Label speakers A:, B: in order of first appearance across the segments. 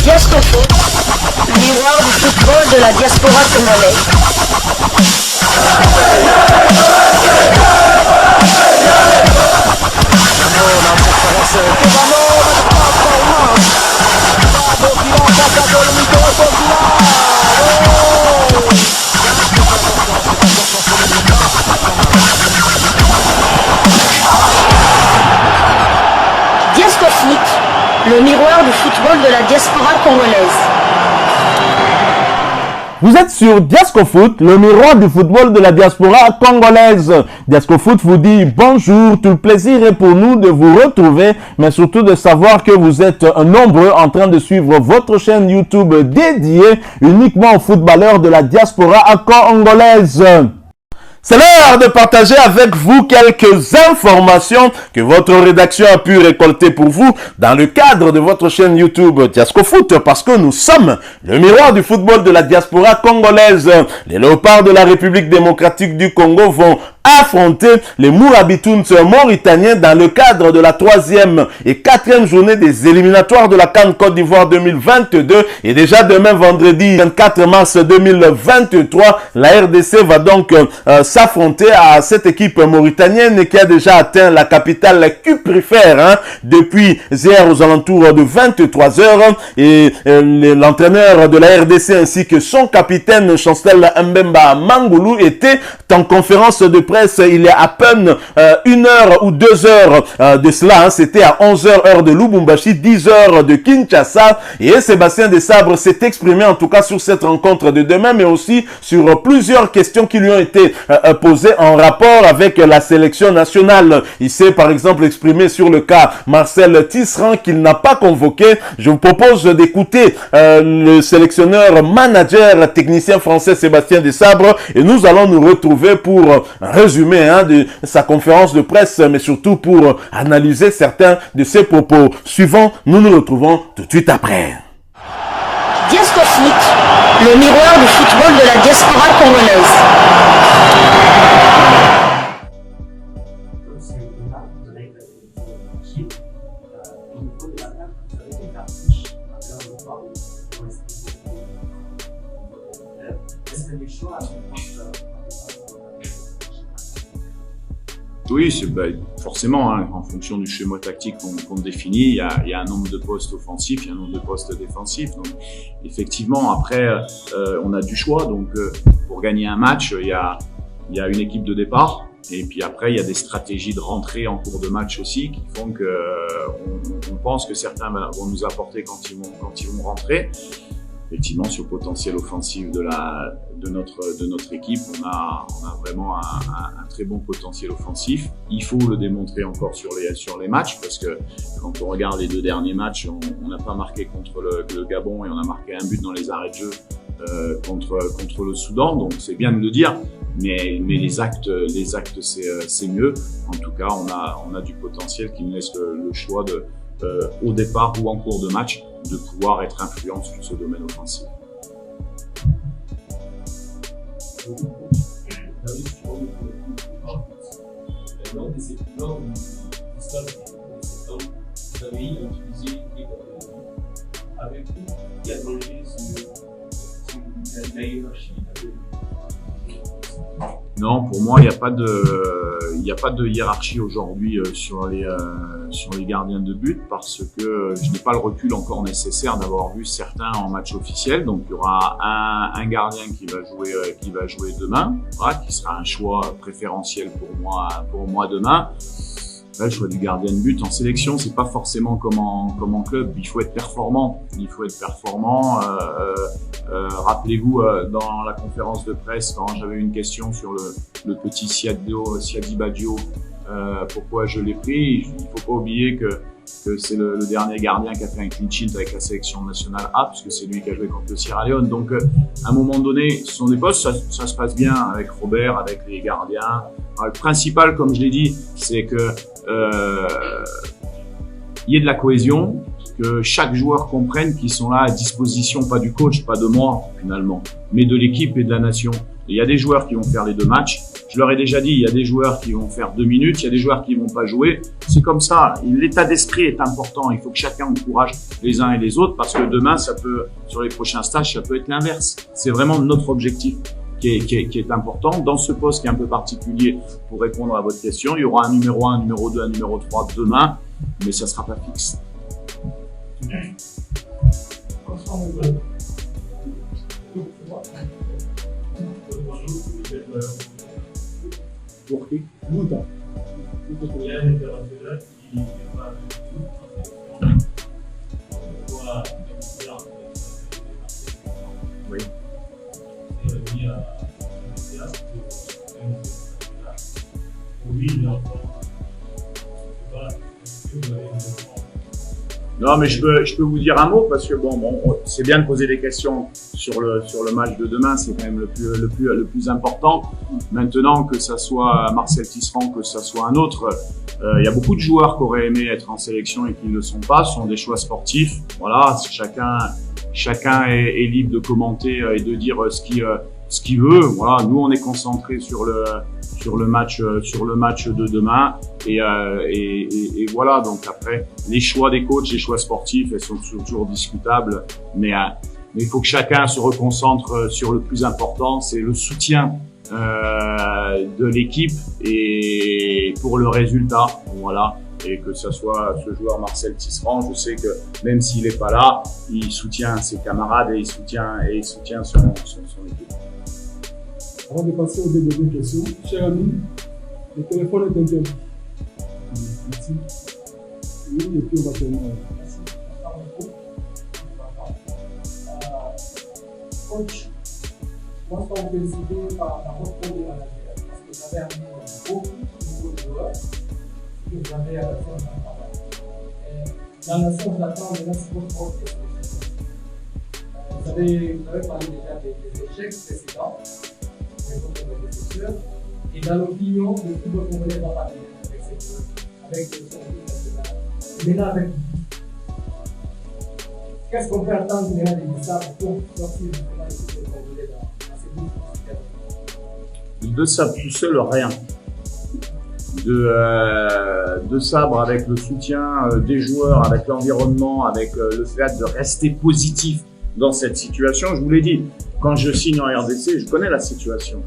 A: Diasco Foot, miroir du football de la diaspora congolaise. Diasco Foot, le miroir du football de la diaspora congolaise.
B: Vous êtes sur Diasco Foot, le miroir du football de la diaspora congolaise. Diasco Foot vous dit bonjour, tout le plaisir est pour nous de vous retrouver, mais surtout de savoir que vous êtes nombreux en train de suivre votre chaîne YouTube dédiée uniquement aux footballeurs de la diaspora congolaise. C'est l'heure de partager avec vous quelques informations que votre rédaction a pu récolter pour vous dans le cadre de votre chaîne YouTube Diasco Foot, parce que nous sommes le miroir du football de la diaspora congolaise. Les Léopards de la République démocratique du Congo vont affronter les Mourabitouns mauritaniens dans le cadre de la 3e et 4e journée des éliminatoires de la CAN Côte d'Ivoire 2022. Et déjà demain vendredi 24 mars 2023, la RDC va donc s'affronter à cette équipe mauritanienne qui a déjà atteint la capitale cuprifère depuis hier aux alentours de 23 heures. Et l'entraîneur de la RDC ainsi que son capitaine Chancel Mbemba Mangoulou étaient en conférence de presse il y a à peine 1 heure ou 2 heures de cela. C'était à 11 heures heure de Lubumbashi, 10 heures de Kinshasa. Et Sébastien Desabre s'est exprimé en tout cas sur cette rencontre de demain, mais aussi sur plusieurs questions qui lui ont été posées en rapport avec la sélection nationale. Il s'est par exemple exprimé sur le cas Marcel Tisserand qu'il n'a pas convoqué. Je vous propose d'écouter le sélectionneur manager technicien français Sébastien Desabre et nous allons nous retrouver pour résumé de sa conférence de presse, mais surtout pour analyser certains de ses propos. Suivant, nous nous retrouvons tout de suite après.
A: Diasco Foot, le miroir du football de la diaspora congolaise.
C: Oui, c'est forcément, en fonction du schéma tactique qu'on définit, il y a un nombre de postes offensifs, il y a un nombre de postes défensifs. Donc, effectivement, après, on a du choix. Donc, pour gagner un match, il y a une équipe de départ. Et puis après, il y a des stratégies de rentrée en cours de match aussi qui font que on pense que certains vont nous apporter quand ils vont rentrer. Effectivement, sur le potentiel offensif de notre équipe, on a vraiment un très bon potentiel offensif. Il faut le démontrer encore sur les matchs, parce que quand on regarde les 2 derniers matchs, on n'a pas marqué contre le Gabon et on a marqué un but dans les arrêts de jeu contre le Soudan. Donc c'est bien de le dire, mais les actes c'est mieux. En tout cas, on a du potentiel qui nous laisse le choix au départ ou en cours de match de pouvoir être influent sur ce domaine offensif.
D: Lors du stade de septembre, vous avez utilisé avec vous, il y a danger sur la hiérarchie.
C: Non, pour moi, il n'y a pas de hiérarchie aujourd'hui sur les gardiens de but, parce que je n'ai pas le recul encore nécessaire d'avoir vu certains en match officiel. Donc, il y aura un gardien qui va jouer demain, voilà, qui sera un choix préférentiel pour moi demain. Là, le choix du gardien de but en sélection, c'est pas forcément comme en club. Il faut être performant. Rappelez-vous, dans la conférence de presse, quand j'avais une question sur le petit Siadi Badio, pourquoi je l'ai pris, il faut pas oublier que c'est le dernier gardien qui a fait un clean sheet avec la sélection nationale A, puisque c'est lui qui a joué contre le Sierra Leone. Donc, à un moment donné, ce sont des postes, ça se passe bien avec Robert, avec les gardiens. Alors, le principal, comme je l'ai dit, c'est que il y ait de la cohésion, que chaque joueur comprenne qu'ils sont là à disposition, pas du coach, pas de moi finalement, mais de l'équipe et de la nation. Il y a des joueurs qui vont faire les 2 matchs. Je leur ai déjà dit, il y a des joueurs qui vont faire 2 minutes, il y a des joueurs qui vont pas jouer. C'est comme ça. L'état d'esprit est important. Il faut que chacun encourage les uns et les autres parce que demain, ça peut, sur les prochains stages, ça peut être l'inverse. C'est vraiment notre objectif qui est important. Dans ce poste qui est un peu particulier, pour répondre à votre question, il y aura un numéro 1, un numéro 2, un numéro 3 demain, mais ça sera pas fixe.
D: Pour qui? Bouddha. Il y a un international qui va
C: Oui. Non, mais je peux vous dire un mot parce que bon, c'est bien de poser des questions sur le match de demain, c'est quand même le plus important. Maintenant, que ça soit Marcel Tisserand, que ça soit un autre, il y a beaucoup de joueurs qui auraient aimé être en sélection et qui ne le sont pas. Ce sont des choix sportifs. Voilà, chacun est libre de commenter et de dire ce qu'il veut. Voilà, nous on est concentrés sur le match de demain et voilà. Donc après, les choix des coachs, les choix sportifs, elles sont toujours discutables, mais il faut que chacun se reconcentre sur le plus important, c'est le soutien de l'équipe et pour le résultat. Voilà. Et que ce soit ce joueur Marcel Tisserand, je sais que même s'il n'est pas là, il soutient ses camarades et il soutient son équipe.
E: Avant de passer aux deuxièmes questions, cher ami, le téléphone est interdit. Merci. Oui, et puis on va terminer. Merci.
F: Coach, moi je suis félicité par votre projet managérial parce que vous avez amené beaucoup de nouveaux joueurs que vous avez adapté en travail. La nation vous attend maintenant sur votre projet. Vous avez parlé déjà des échecs précédents. Et dans l'opinion de tout le Congolais va parler avec le national. Maintenant, avec qu'est-ce qu'on peut attendre de ça pour sortir du Congolais dans ces
C: De Sabre tout seul, rien. De Sabre avec le soutien des joueurs, avec l'environnement, avec le fait de rester positif dans cette situation. Je vous l'ai dit, quand je signe en RDC, je connais la situation.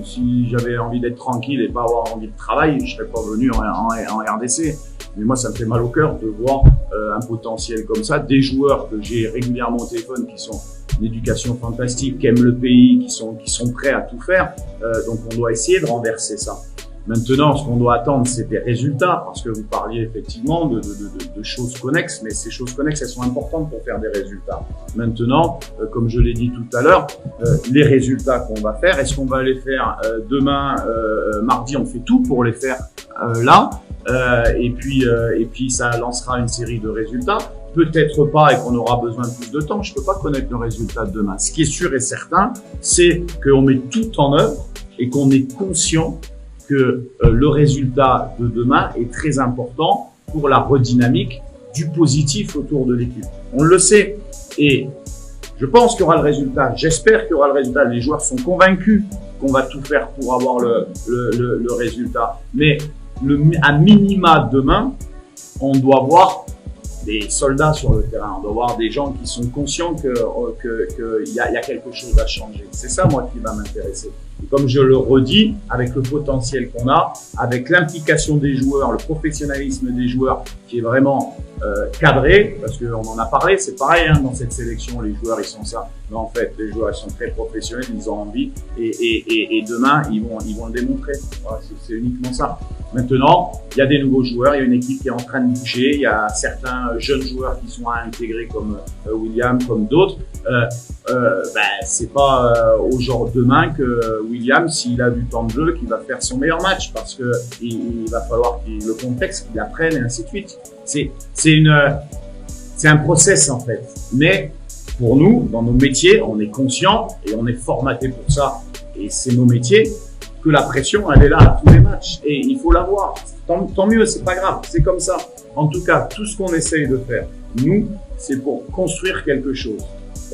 C: Si j'avais envie d'être tranquille et pas avoir envie de travailler, je serais pas venu en RDC. Mais moi, ça me fait mal au cœur de voir un potentiel comme ça, des joueurs que j'ai régulièrement au téléphone qui sont d'éducation fantastique, qui aiment le pays, qui sont prêts à tout faire. Donc, on doit essayer de renverser ça. Maintenant, ce qu'on doit attendre, c'est des résultats, parce que vous parliez effectivement de choses connexes, mais ces choses connexes, elles sont importantes pour faire des résultats. Maintenant, comme je l'ai dit tout à l'heure, les résultats qu'on va faire, est-ce qu'on va les faire demain, mardi, on fait tout pour les faire là, et puis ça lancera une série de résultats. Peut-être pas et qu'on aura besoin de plus de temps. Je peux pas connaître le résultat de demain. Ce qui est sûr et certain, c'est qu'on met tout en œuvre et qu'on est conscient que le résultat de demain est très important pour la redynamique du positif autour de l'équipe. On le sait et je pense qu'il y aura le résultat. J'espère qu'il y aura le résultat. Les joueurs sont convaincus qu'on va tout faire pour avoir le résultat. Mais à minima demain, on doit voir des soldats sur le terrain. On doit voir des gens qui sont conscients qu'il y a quelque chose à changer. C'est ça, moi, qui va m'intéresser. Et comme je le redis, avec le potentiel qu'on a, avec l'implication des joueurs, le professionnalisme des joueurs qui est vraiment cadré, parce qu'on en a parlé, c'est pareil hein, dans cette sélection, les joueurs ils sont ça. Mais en fait, les joueurs ils sont très professionnels, ils ont envie et demain ils vont le démontrer. Voilà, c'est uniquement ça. Maintenant, il y a des nouveaux joueurs, il y a une équipe qui est en train de bouger, il y a certains jeunes joueurs qui sont à intégrer comme William, comme d'autres. C'est pas au jour demain que William, s'il a du temps de jeu, qu'il va faire son meilleur match parce que il va falloir le contexte qu'il apprenne et ainsi de suite. C'est un process en fait. Mais pour nous, dans nos métiers, on est conscient et on est formaté pour ça. Et c'est nos métiers que la pression, elle est là à tous les matchs et il faut l'avoir. Tant mieux, c'est pas grave, c'est comme ça. En tout cas, tout ce qu'on essaye de faire, nous, c'est pour construire quelque chose.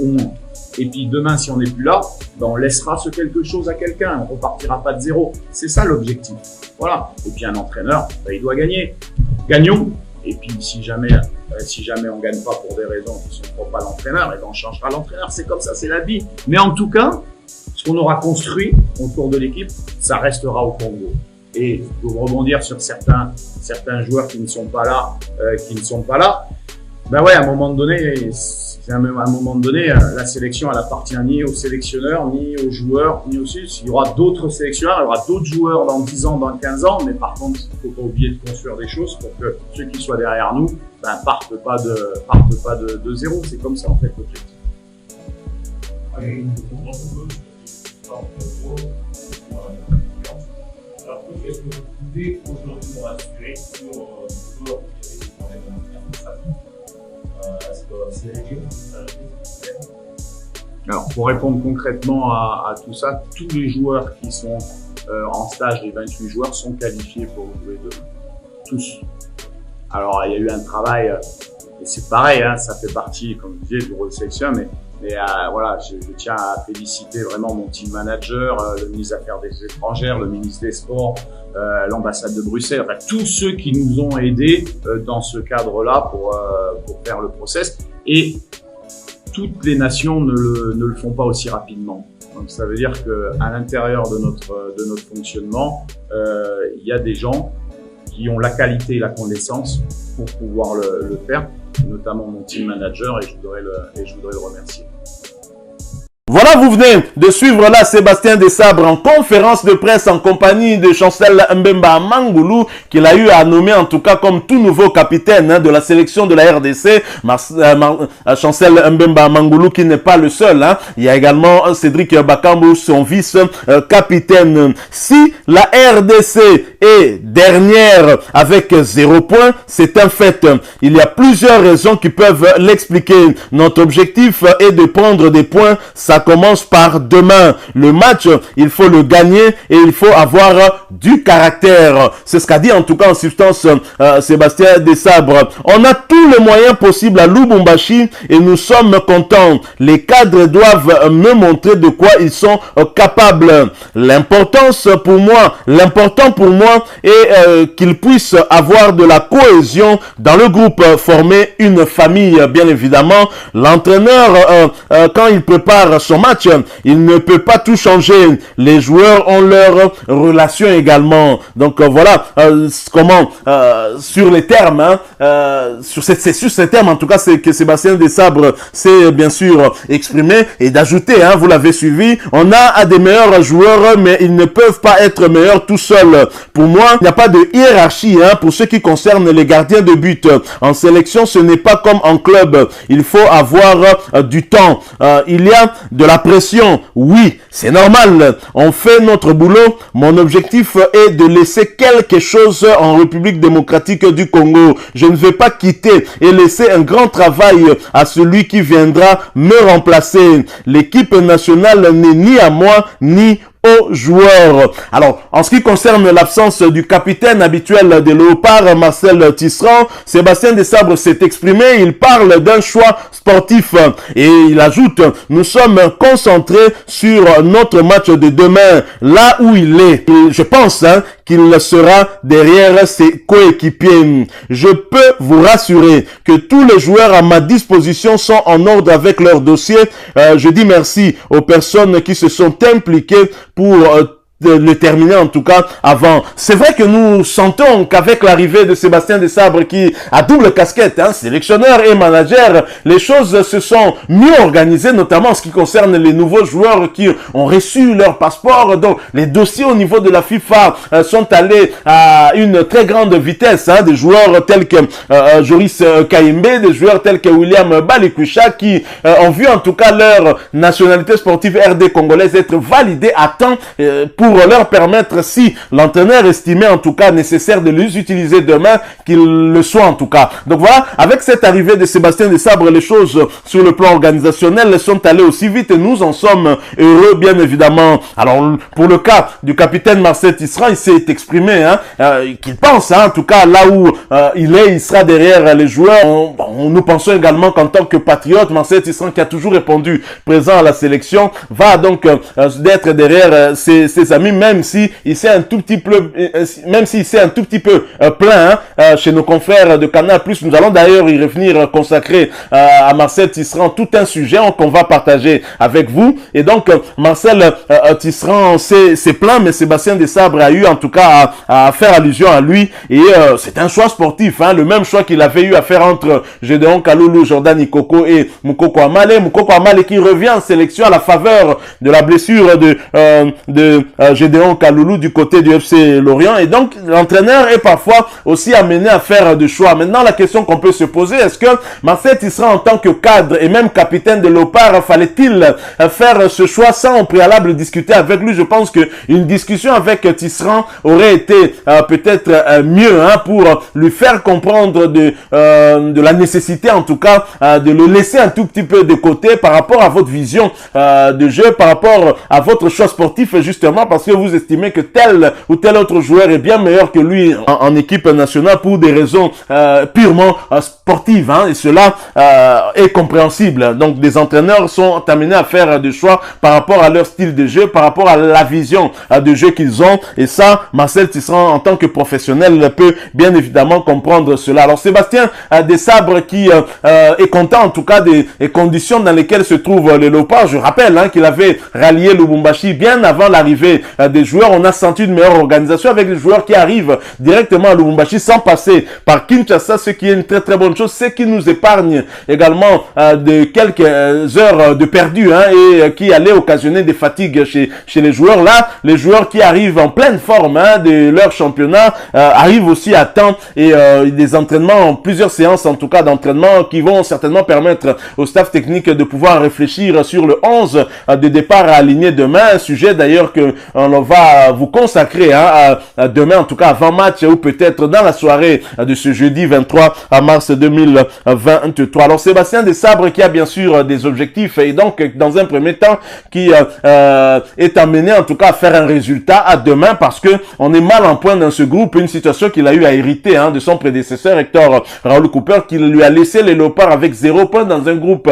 C: au moins. Et puis demain, si on n'est plus là, ben on laissera ce quelque chose à quelqu'un. On repartira pas de zéro. C'est ça l'objectif. Voilà. Et puis un entraîneur, ben, il doit gagner. Gagnons. Et puis si jamais on gagne pas pour des raisons qui sont propres à l'entraîneur, et ben on changera l'entraîneur. C'est comme ça, c'est la vie. Mais en tout cas, ce qu'on aura construit autour de l'équipe, ça restera au Congo. Et pour rebondir sur certains joueurs qui ne sont pas là, ben ouais, à un moment donné, la sélection, elle appartient ni aux sélectionneurs, ni aux joueurs, ni aussi. Il y aura d'autres sélectionneurs, il y aura d'autres joueurs dans 10 ans, dans 15 ans, mais par contre, il faut pas oublier de construire des choses pour que ceux qui soient derrière nous, ben, partent pas de zéro. C'est comme ça, en fait, l'objectif.
D: Alors, est-ce que vous pouvez aujourd'hui nous rassurer sur le joueur qui avait est-ce que c'est réglé?
C: Alors, pour répondre concrètement à tout ça, tous les joueurs qui sont en stage, les 28 joueurs, sont qualifiés pour jouer demain. Tous. Alors, il y a eu un travail, et c'est pareil, hein, ça fait partie, comme je disais, du rôle de sélection, mais voilà, je tiens à féliciter vraiment mon team manager, le ministre des Affaires étrangères, le ministre des Sports, l'ambassade de Bruxelles, enfin tous ceux qui nous ont aidés dans ce cadre-là pour faire le process. Et toutes les nations ne le font pas aussi rapidement. Donc ça veut dire que à l'intérieur de notre fonctionnement, il y a des gens qui ont la qualité et la connaissance pour pouvoir le faire, notamment mon team manager, et je voudrais le remercier.
B: Voilà, vous venez de suivre là Sébastien Desabre en conférence de presse en compagnie de Chancel Mbemba Mangulu, qu'il a eu à nommer en tout cas comme tout nouveau capitaine de la sélection de la RDC. Chancel Mbemba Mangulu qui n'est pas le seul. Il y a également Cédric Bakambu, son vice-capitaine. Si la RDC est dernière avec 0 points, c'est un fait. Il y a plusieurs raisons qui peuvent l'expliquer. Notre objectif est de prendre des points. Ça commence par demain. Le match, il faut le gagner et il faut avoir du caractère. C'est ce qu'a dit en tout cas en substance Sébastien Desabre. On a tous les moyens possibles à Lubumbashi et nous sommes contents. Les cadres doivent me montrer de quoi ils sont capables. L'important pour moi est qu'ils puissent avoir de la cohésion dans le groupe, former une famille, bien évidemment. L'entraîneur, quand il prépare son match, il ne peut pas tout changer. Les joueurs ont leur relation également. Donc voilà comment sur les termes, sur ces termes en tout cas, c'est que Sébastien Desabre s'est bien sûr exprimé et d'ajouter, vous l'avez suivi, on a des meilleurs joueurs, mais ils ne peuvent pas être meilleurs tout seuls. Pour moi, il n'y a pas de hiérarchie pour ce qui concerne les gardiens de but. En sélection, ce n'est pas comme en club. Il faut avoir du temps. Il y a de la pression. Oui, c'est normal. On fait notre boulot. Mon objectif est de laisser quelque chose en République démocratique du Congo. Je ne vais pas quitter et laisser un grand travail à celui qui viendra me remplacer. L'équipe nationale n'est ni à moi, ni aux joueurs. Alors, en ce qui concerne l'absence du capitaine habituel des Léopards, Marcel Tisserand, Sébastien Desabre s'est exprimé. Il parle d'un choix sportif et il ajoute: nous sommes concentrés sur notre match de demain, là où il est. Et je pense qu'il sera derrière ses coéquipiers. Je peux vous rassurer que tous les joueurs à ma disposition sont en ordre avec leur dossier. Je dis merci aux personnes qui se sont impliquées pour le terminer en tout cas avant. C'est vrai que nous sentons qu'avec l'arrivée de Sébastien Desabre qui a double casquette, sélectionneur et manager, les choses se sont mieux organisées, notamment en ce qui concerne les nouveaux joueurs qui ont reçu leur passeport. Donc les dossiers au niveau de la FIFA sont allés à une très grande vitesse. Des joueurs tels que Joris Kaimbe, des joueurs tels que William Balikusha qui ont vu en tout cas leur nationalité sportive RD congolaise être validée à temps pour pour leur permettre, si l'entraîneur estimait en tout cas nécessaire de les utiliser demain, qu'il le soit en tout cas. Donc voilà, avec cette arrivée de Sébastien Desabre, les choses sur le plan organisationnel sont allées aussi vite et nous en sommes heureux, bien évidemment. Alors, pour le cas du capitaine Marcel Tisserand, il s'est exprimé, qu'il pense, en tout cas, là où il sera derrière les joueurs. Nous pensons également qu'en tant que patriote, Marcel Tisserand, qui a toujours répondu présent à la sélection, va donc d'être derrière ses amis, même si il s'est un tout petit peu, plein chez nos confrères de Canal+. Nous allons d'ailleurs y revenir, consacrer à Marcel Tisserand tout un sujet qu'on va partager avec vous. Et donc Marcel Tisserand s'est plaint, mais Sébastien Desabre a eu en tout cas à faire allusion à lui, et c'est un choix sportif, le même choix qu'il avait eu à faire entre Gédéon Kaloulou, Jordan Ikoko et Moukoko Amale. Moukoko Amale qui revient en sélection à la faveur de la blessure de Gédéon Kaloulou du côté du FC Lorient, et donc l'entraîneur est parfois aussi amené à faire des choix. Maintenant, la question qu'on peut se poser, est-ce que Marcel Tisserand en tant que cadre et même capitaine de Léopard, fallait-il faire ce choix sans au préalable discuter avec lui? Je pense que une discussion avec Tisserand aurait été peut-être mieux, pour lui faire comprendre de la nécessité en tout cas de le laisser un tout petit peu de côté par rapport à votre vision de jeu, par rapport à votre choix sportif, justement parce que vous estimez que tel ou tel autre joueur est bien meilleur que lui en équipe nationale pour des raisons purement sportives, et cela est compréhensible. Donc des entraîneurs sont amenés à faire des choix par rapport à leur style de jeu, par rapport à la vision de jeu qu'ils ont, et ça, Marcel Tisserand en tant que professionnel peut bien évidemment comprendre cela. Alors Sébastien Desabre qui est content en tout cas des conditions dans lesquelles se trouve le Léopard. Je rappelle qu'il avait rallié Lubumbashi bien avant l'arrivée des joueurs. On a senti une meilleure organisation avec les joueurs qui arrivent directement à Lubumbashi sans passer par Kinshasa, ce qui est une très très bonne chose, c'est qui nous épargne également de quelques heures de perdu, et qui allait occasionner des fatigues chez les joueurs. Là, les joueurs qui arrivent en pleine forme de leur championnat arrivent aussi à temps, et des entraînements, plusieurs séances en tout cas d'entraînement qui vont certainement permettre au staff technique de pouvoir réfléchir sur le 11 de départ à aligner demain, un sujet d'ailleurs que on va vous consacrer demain, en tout cas avant match ou peut-être dans la soirée de ce jeudi 23 mars 2023. Alors Sébastien Desabre qui a bien sûr des objectifs, et donc dans un premier temps qui est amené en tout cas à faire un résultat à demain, parce que on est mal en point dans ce groupe, une situation qu'il a eu à hériter de son prédécesseur Hector Raoul Cooper, qui lui a laissé les Léopards avec 0 points dans un groupe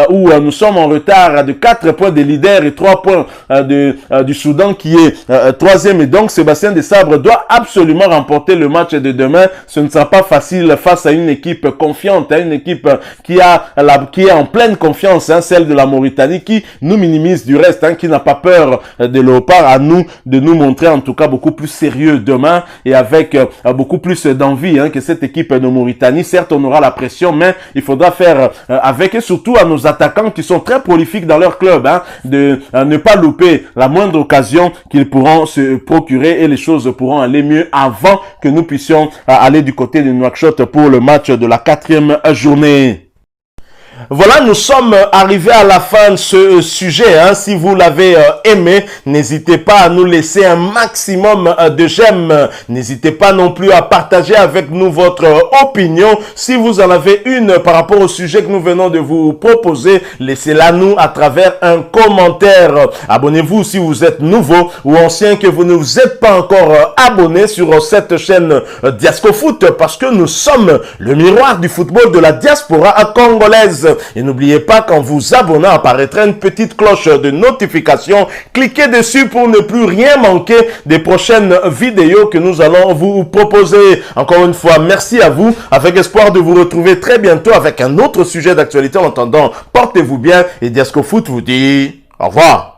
B: où nous sommes en retard de 4 points des leaders et 3 points du Soudan qui est 3e, et donc Sébastien Desabre doit absolument remporter le match de demain. Ce ne sera pas facile face à une équipe confiante, une équipe qui est en pleine confiance, celle de la Mauritanie, qui nous minimise du reste, qui n'a pas peur de Léopard. À nous de nous montrer en tout cas beaucoup plus sérieux demain, et avec beaucoup plus d'envie que cette équipe de Mauritanie. Certes, on aura la pression, mais il faudra faire avec, et surtout à nos attaquants qui sont très prolifiques dans leur club, de ne pas louper la moindre occasion qu'ils pourront se procurer, et les choses pourront aller mieux avant que nous puissions aller du côté de Nouakchott pour le match de la 4e journée. Voilà, nous sommes arrivés à la fin de ce sujet. Si vous l'avez aimé, n'hésitez pas à nous laisser un maximum de j'aime. N'hésitez pas non plus à partager avec nous votre opinion. Si vous en avez une par rapport au sujet que nous venons de vous proposer, laissez-la nous à travers un commentaire. Abonnez-vous si vous êtes nouveau ou ancien, que vous ne vous êtes pas encore abonné sur cette chaîne Diascofoot, parce que nous sommes le miroir du football de la diaspora congolaise. Et n'oubliez pas qu'en vous abonnant apparaîtra une petite cloche de notification. Cliquez dessus pour ne plus rien manquer des prochaines vidéos que nous allons vous proposer. Encore une fois, merci à vous, avec espoir de vous retrouver très bientôt avec un autre sujet d'actualité. En attendant, portez-vous bien, et Diascofoot vous dit au revoir.